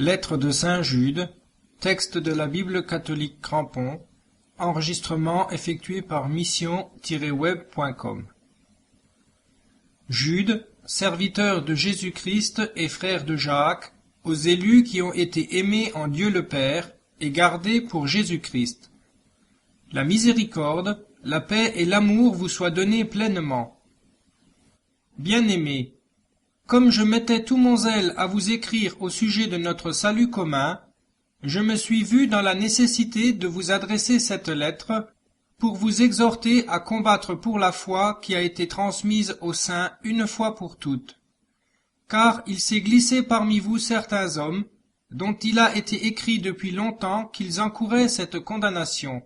Lettre de saint Jude, texte de la Bible catholique Crampon, enregistrement effectué par mission-web.com. Jude, serviteur de Jésus-Christ et frère de Jacques, aux élus qui ont été aimés en Dieu le Père et gardés pour Jésus-Christ. La miséricorde, la paix et l'amour vous soient donnés pleinement. Bien-aimés, comme je mettais tout mon zèle à vous écrire au sujet de notre salut commun, je me suis vu dans la nécessité de vous adresser cette lettre pour vous exhorter à combattre pour la foi qui a été transmise aux saints une fois pour toutes. Car il s'est glissé parmi vous certains hommes, dont il a été écrit depuis longtemps qu'ils encouraient cette condamnation.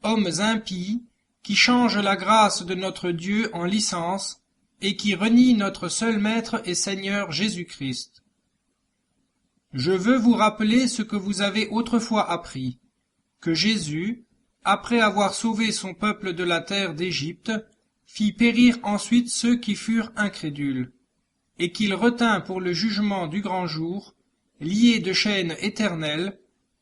Hommes impies, qui changent la grâce de notre Dieu en licence, et qui renient notre seul Maître et Seigneur Jésus-Christ. Je veux vous rappeler ce que vous avez autrefois appris, que Jésus, après avoir sauvé son peuple de la terre d'Égypte, fit périr ensuite ceux qui furent incrédules, et qu'il retint pour le jugement du grand jour, liés de chaînes éternelles,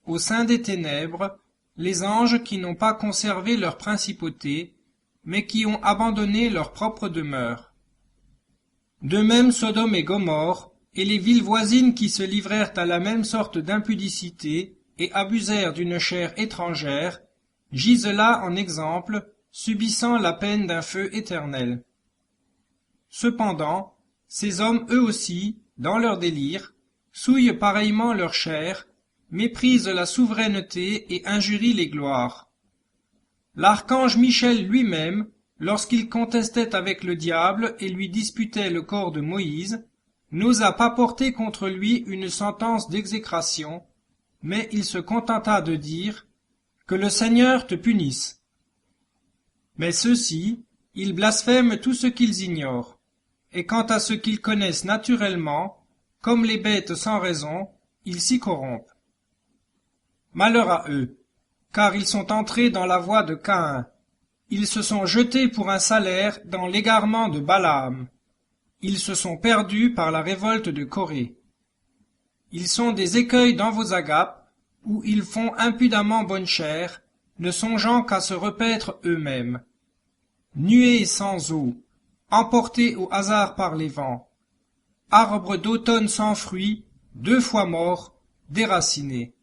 au sein des ténèbres, les anges qui n'ont pas conservé leur principauté, mais qui ont abandonné leur propre demeure. De même Sodome et Gomorrhe, et les villes voisines qui se livrèrent à la même sorte d'impudicité et abusèrent d'une chair étrangère, gisent là en exemple, subissant la peine d'un feu éternel. Cependant, ces hommes eux aussi, dans leur délire, souillent pareillement leur chair, méprisent la souveraineté et injurient les gloires. L'archange Michel lui-même, lorsqu'il contestait avec le diable et lui disputait le corps de Moïse, n'osa pas porter contre lui une sentence d'exécration, mais il se contenta de dire « Que le Seigneur te punisse ». Mais ceux-ci, ils blasphèment tout ce qu'ils ignorent, et quant à ce qu'ils connaissent naturellement, comme les bêtes sans raison, ils s'y corrompent. Malheur à eux, car ils sont entrés dans la voie de Caïn. Ils se sont jetés pour un salaire dans l'égarement de Balaam. Ils se sont perdus par la révolte de Corée. Ils sont des écueils dans vos agapes, où ils font impudemment bonne chère, ne songeant qu'à se repaître eux-mêmes. Nuées sans eau, emportés au hasard par les vents. Arbres d'automne sans fruits, 2 fois morts, déracinés.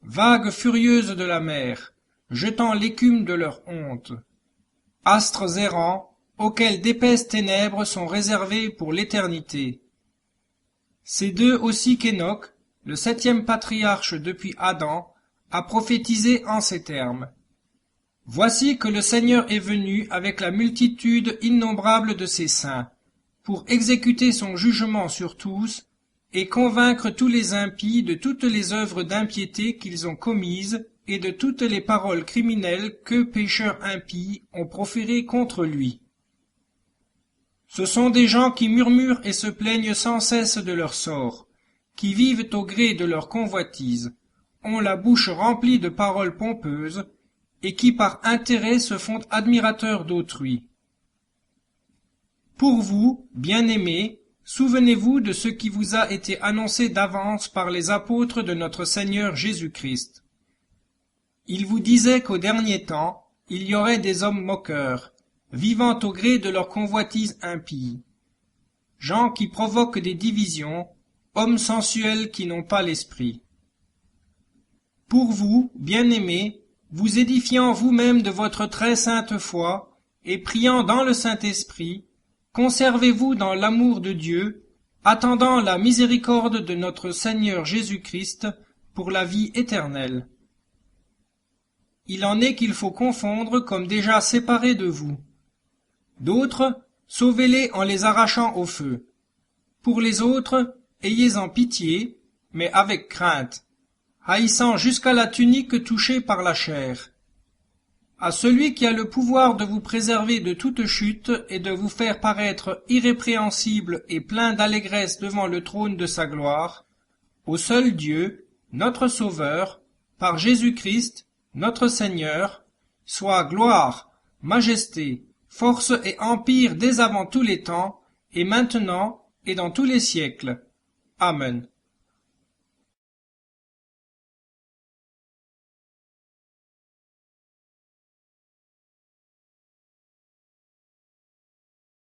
Vagues furieuses de la mer, jetant l'écume de leur honte. Astres errants, auxquels d'épaisses ténèbres sont réservées pour l'éternité. C'est d'eux aussi qu'Enoch, le 7e patriarche depuis Adam, a prophétisé en ces termes. Voici que le Seigneur est venu avec la multitude innombrable de ses saints, pour exécuter son jugement sur tous, et convaincre tous les impies de toutes les œuvres d'impiété qu'ils ont commises, et de toutes les paroles criminelles que pécheurs impies ont proférées contre lui. Ce sont des gens qui murmurent et se plaignent sans cesse de leur sort, qui vivent au gré de leur convoitise, ont la bouche remplie de paroles pompeuses, et qui par intérêt se font admirateurs d'autrui. Pour vous, bien-aimés, souvenez-vous de ce qui vous a été annoncé d'avance par les apôtres de notre Seigneur Jésus-Christ. Il vous disait qu'au dernier temps, il y aurait des hommes moqueurs, vivant au gré de leur convoitise impie, gens qui provoquent des divisions, hommes sensuels qui n'ont pas l'esprit. Pour vous, bien-aimés, vous édifiant vous-même de votre très sainte foi, et priant dans le Saint-Esprit, conservez-vous dans l'amour de Dieu, attendant la miséricorde de notre Seigneur Jésus-Christ pour la vie éternelle. Il en est qu'il faut confondre comme déjà séparés de vous. D'autres, sauvez-les en les arrachant au feu. Pour les autres, ayez-en pitié, mais avec crainte, haïssant jusqu'à la tunique touchée par la chair. À celui qui a le pouvoir de vous préserver de toute chute et de vous faire paraître irrépréhensible et plein d'allégresse devant le trône de sa gloire, au seul Dieu, notre Sauveur, par Jésus-Christ, notre Seigneur, soit gloire, majesté, force et empire dès avant tous les temps, et maintenant, et dans tous les siècles. Amen.